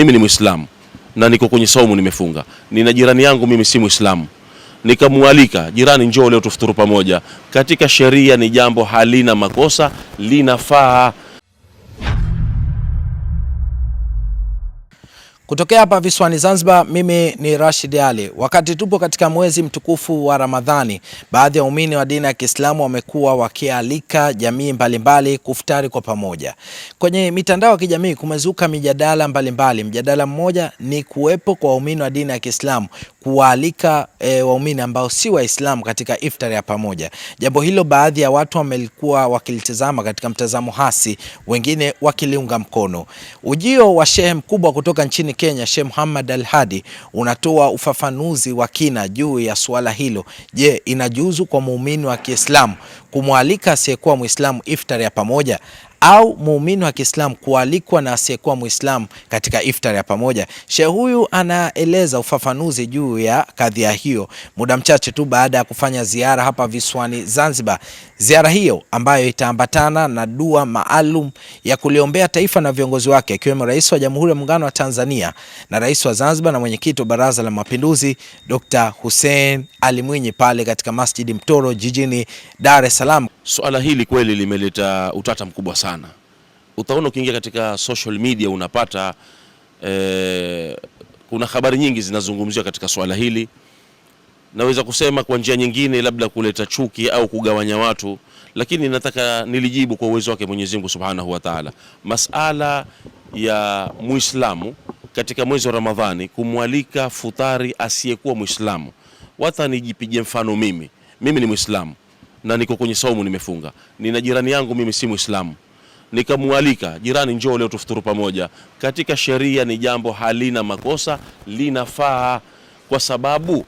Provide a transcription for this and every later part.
Mimi ni Muislamu na niko kwenye saumu nimefunga. Nina jirani yangu mimi si Muislamu. Nikamualika, jirani njoo leo tufuturu pamoja. Katika sheria ni jambo halina makosa, linafaa. Kutokea hapa visiwani Zanzibar, mimi ni Rashid Ali. Wakati tupo katika mwezi mtukufu wa Ramadhani, baadhi ya waumini wa dini ya Kiislamu wamekuwa wakialika jamii mbalimbali kufutari kwa pamoja. Kwenye mitandao ya kijamii kumezuka mijadala mbalimbali. Mjadala mmoja ni kuwepo kwa waumini wa dini ya Kiislamu kualika waumini ambao si Waislamu katika iftari ya pamoja. Jambo hilo baadhi ya watu wamelikuwa wakilitazama katika mtazamo hasi, wengine wakiliunga mkono. Ujio wa shehe mkubwa kutoka nchini Kenya, Sheikh Muhammad Al-Hadi, unatoa ufafanuzi wa kina juu ya suala hilo. Je, inajuzu kwa muumini wa Kiislamu kumwalika asiyekuwa Muislamu iftari ya pamoja, au muumini wa Kiislamu kualikwa na asiyekuwa Muislamu katika iftari ya pamoja? Sheikh huyu anaeleza ufafanuzi juu ya kadhia hiyo muda mchache tu baada ya kufanya ziara hapa visiwani Zanzibar. Ziara hiyo ambayo itaambatana na dua maalum ya kuliombea taifa na viongozi wake, ikiwemo Rais wa Jamhuri ya Muungano wa Tanzania na Rais wa Zanzibar na mwenyekiti wa Baraza la Mapinduzi Dr. Hussein Ali Mwinyi pale katika Masjidi Mtoro jijini Dar es Salaam. Swala hili kweli limeleta utata mkubwa sana. Utaona ukiingia katika social media unapata kuna habari nyingi zinazungumziwa katika swala hili. Naweza kusema kwa njia nyingine labda kuleta chuki au kugawanya watu, lakini nataka nilijibu kwa uwezo wake Mwenyezi Mungu Subhanahu wa Ta'ala. Masala ya Muislamu katika mwezi wa Ramadhani kumwalika futari asiyekuwa Muislamu. Wata nijipige mfano mimi ni Muislamu na niko kwenye saumu nimefunga. Nina jirani yangu mimi si Muislamu. Nikamualika, jirani njoo leo tufuturu pamoja. Katika sheria ni jambo halina makosa, linafaa, kwa sababu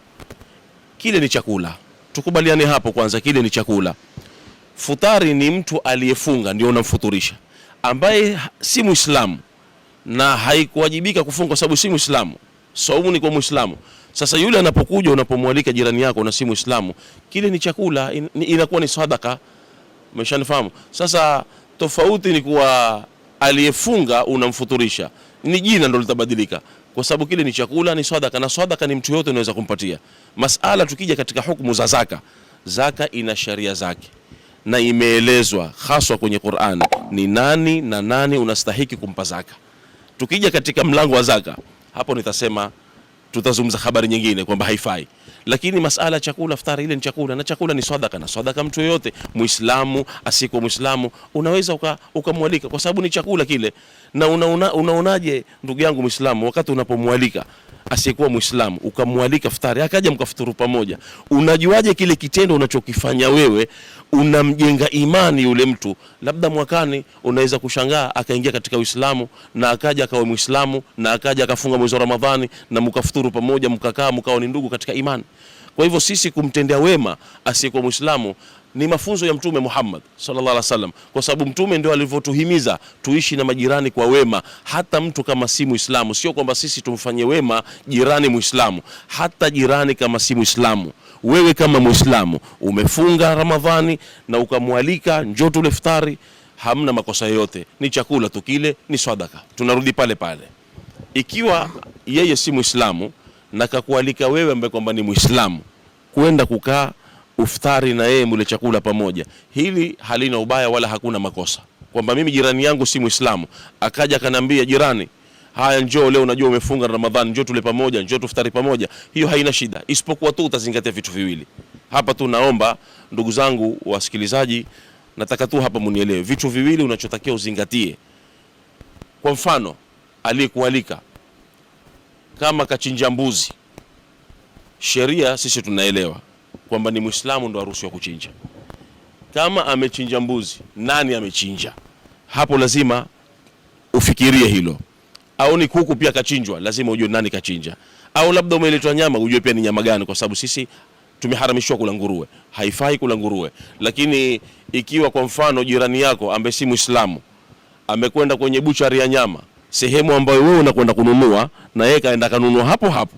kile ni chakula. Tukubaliane hapo kwanza, kile ni chakula. Futari ni mtu aliyefunga ndio unamfuturisha. Ambaye si Muislamu na haikuwajibika kufunga kwa sababu si Muislamu. Saumu ni kwa Muislamu. Sasa yule anapokuja unapomwalika jirani yako na si Muislamu, kile ni chakula, inakuwa ni sadaka. Umeshanifahamu? Sasa tofauti ni kuwa aliyefunga unamfuturisha. Ni jina ndio litabadilika. Kwa sababu kile ni chakula, ni sadaka, na sadaka ni mtu yote unaweza kumpatia. Masala tukija katika hukumu za zaka. Zaka ina sharia zake. Na imeelezwa haswa kwenye Qur'an ni nani na nani unastahiki kumpa zaka. Tukija katika mlango wa zaka, hapo nitasema tutazungumza habari nyingine kwamba haifai. Lakini masala chakula, iftari ile ni chakula, na chakula ni sadaka, na sadaka mtu yote Muislamu asiyekuwa Muislamu unaweza ukamwalika kwa sababu ni chakula kile. Na unaonaje ndugu yangu Muislamu, wakati unapomwalika asiyekuwa Muislamu ukamwalika iftari akaja mkafuturu pamoja, unajuaje kile kitendo unachokifanya wewe unamjenga imani yule mtu? Labda mwakani unaweza kushangaa akaingia katika Uislamu na akaja akawa Muislamu na akaja akafunga mwezi wa Ramadhani na mkafuturu pamoja, mkakaa mkao ni ndugu katika imani. Kwa hivyo sisi kumtendea wema asiyekuwa Muislamu ni mafunzo ya Mtume Muhammad sallallahu alaihi wasallam, kwa sababu Mtume ndio alivyotuhimiza tuishi na majirani kwa wema, hata mtu kama si Muislamu. Sio kwamba sisi tumfanyie wema jirani Muislamu, hata jirani kama si Muislamu. Wewe kama Muislamu umefunga Ramadhani na ukamwalika njoo tule iftari, hamna makosa yote, ni chakula tu kile, ni sadaka. Tunarudi pale pale. Ikiwa yeye si Muislamu na kakualika wewe ambaye kwamba ni Muislamu kwenda kukaa iftari na yeye mule chakula pamoja, hili halina ubaya wala hakuna makosa. Kwamba mimi jirani yangu si Muislamu akaja akanambia, jirani, haya njoo leo unajua umefunga Ramadhani, njoo tule pamoja, njoo tuftari pamoja, hiyo haina shida, isipokuwa tu utazingatia vitu viwili. Hapa tu naomba ndugu zangu wasikilizaji, nataka tu hapa munielewe vitu viwili unachotakiwa uzingatie. Kwa mfano, aliyekualika kama kachinja mbuzi, sheria sisi tunaelewa kwamba ni Muislamu ndo haruhusiwi kuchinja. Kama amechinja mbuzi, nani amechinja? Hapo lazima ufikirie hilo. Au ni kuku pia kachinjwa, lazima ujue nani kachinja. Au labda umeletwa nyama, ujue pia ni nyama gani, kwa sababu sisi tumeharamishwa kula nguruwe. Haifai kula nguruwe. Lakini ikiwa kwa mfano jirani yako ambaye si Muislamu amekwenda kwenye buchari ya nyama, sehemu ambayo wewe unakwenda kununua, na yeye kaenda kanunua hapo hapo,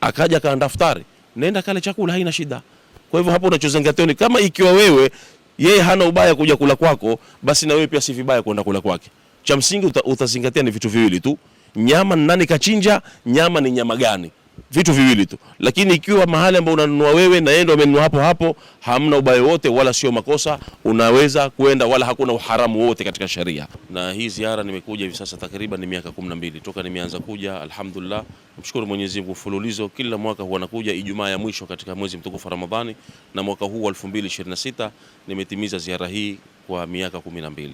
akaja kaanda iftari, nenda kale chakula, haina shida. Kwa hivyo hapo unachozingatia ni kama ikiwa wewe yeye hana ubaya kuja kula kwako, basi na wewe pia si vibaya kwenda kula kwake. Cha msingi utazingatia ni vitu viwili tu. nyama nani kachinja, nyama ni nyama gani, vitu viwili tu. Lakini ikiwa mahali ambapo unanunua wewe na yeye ndo amenunua hapo hapo, hamna ubaya wote wala sio makosa, unaweza kwenda, wala hakuna uharamu wote katika sharia. Na hii ziara nimekuja hivi sasa takriban ni miaka 12 toka nimeanza kuja. Alhamdulillah, mshukuru Mwenyezi Mungu, mfululizo kila mwaka huwa nakuja Ijumaa ya mwisho katika mwezi mtukufu Ramadhani, na mwaka huu wa 2026 nimetimiza ziara hii kwa miaka 12.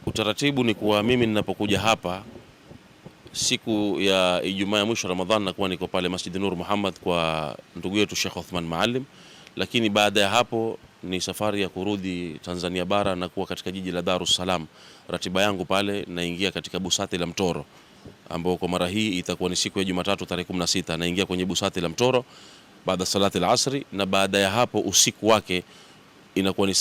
Utaratibu ni kuwa mimi ninapokuja hapa siku ya Ijumaa ya mwisho Ramadhani nakuwa niko pale Masjid Nur Muhammad kwa ndugu yetu Sheikh Uthman Maalim, lakini baada ya hapo ni safari ya kurudi Tanzania bara na kuwa katika jiji la Dar es Salaam. Ratiba yangu pale naingia katika busati la Mtoro, ambao kwa mara hii itakuwa ni siku ya Jumatatu tarehe 16, naingia kwenye busati la Mtoro baada salati al-asri, na baada ya hapo usiku wake inakuwa ni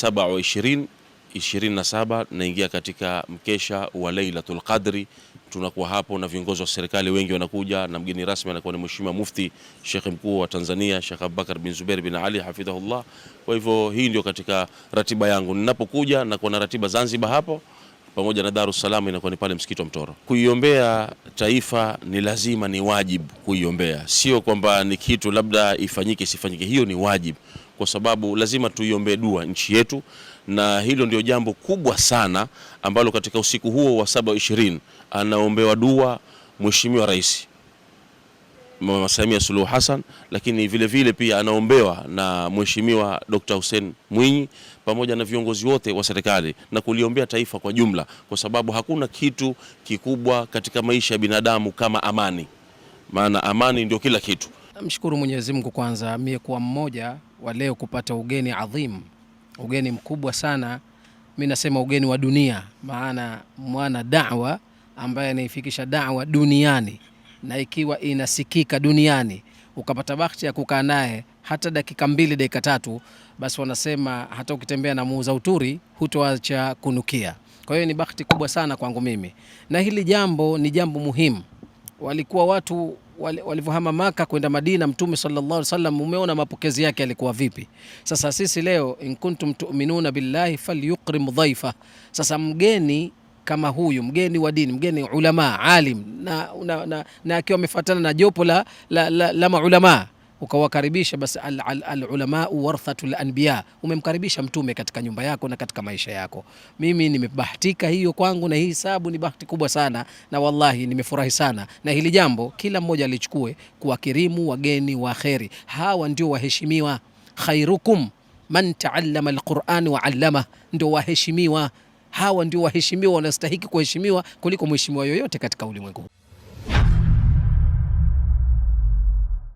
27 naingia katika mkesha wa Lailatul Qadri. Tunakuwa hapo na viongozi wa serikali wengi wanakuja, na mgeni rasmi anakuwa ni Mheshimiwa Mufti Sheikh Mkuu wa Tanzania Sheikh Abubakar bin Zubair bin Ali hafidhahullah. Kwa hivyo hii ndio katika ratiba yangu ninapokuja, na kuna ratiba Zanzibar hapo pamoja na Dar es Salaam inakuwa ni pale msikiti wa Mtoro. Kuiombea taifa ni lazima, ni wajibu kuiombea, sio kwamba ni kitu labda ifanyike sifanyike, hiyo ni wajibu, kwa sababu lazima tuiombee dua nchi yetu, na hilo ndio jambo kubwa sana ambalo katika usiku huo wa 27 anaombewa dua Mheshimiwa Rais Mama Samia Suluhu Hassan, lakini vile vile pia anaombewa na Mheshimiwa Dr. Hussein Mwinyi pamoja na viongozi wote wa serikali, na kuliombea taifa kwa jumla, kwa sababu hakuna kitu kikubwa katika maisha ya binadamu kama amani, maana amani ndio kila kitu. Namshukuru Mwenyezi Mungu kwanza mie kuwa mmoja wa leo kupata ugeni adhim, ugeni mkubwa sana. Mimi nasema ugeni wa dunia, maana mwana da'wa ambaye anaifikisha da'wa duniani na ikiwa inasikika duniani, ukapata bahati ya kukaa naye hata dakika 2 dakika 3, basi wanasema hata ukitembea na muuza uturi hutoacha kunukia. Kwa hiyo ni bahati kubwa sana kwangu mimi, na hili jambo ni jambo muhimu. Walikuwa watu walivyohama Maka kwenda Madina, Mtume sallallahu alaihi wasallam, umeona mapokezi yake yalikuwa vipi. Sasa sisi leo, in kuntum tu'minuna billahi falyukrim dhaifa. Sasa mgeni kama huyu, mgeni wa dini, mgeni ulama alim, na akiwa amefuatana na jopo la maulama, ukawakaribisha, basi al-ulama warathatul anbiya, umemkaribisha mtume katika nyumba yako na katika maisha yako. Mimi nimebahatika hiyo kwangu, na hii hisabu ni bahati kubwa sana, na wallahi nimefurahi sana na hili jambo. Kila mmoja alichukue kuwakirimu wageni wa kheri. Hawa ndio waheshimiwa, khairukum man taallama alquran wa allama, ndio waheshimiwa. Hawa ndio waheshimiwa, wanastahili kuheshimiwa kuliko mheshimiwa yoyote katika ulimwengu.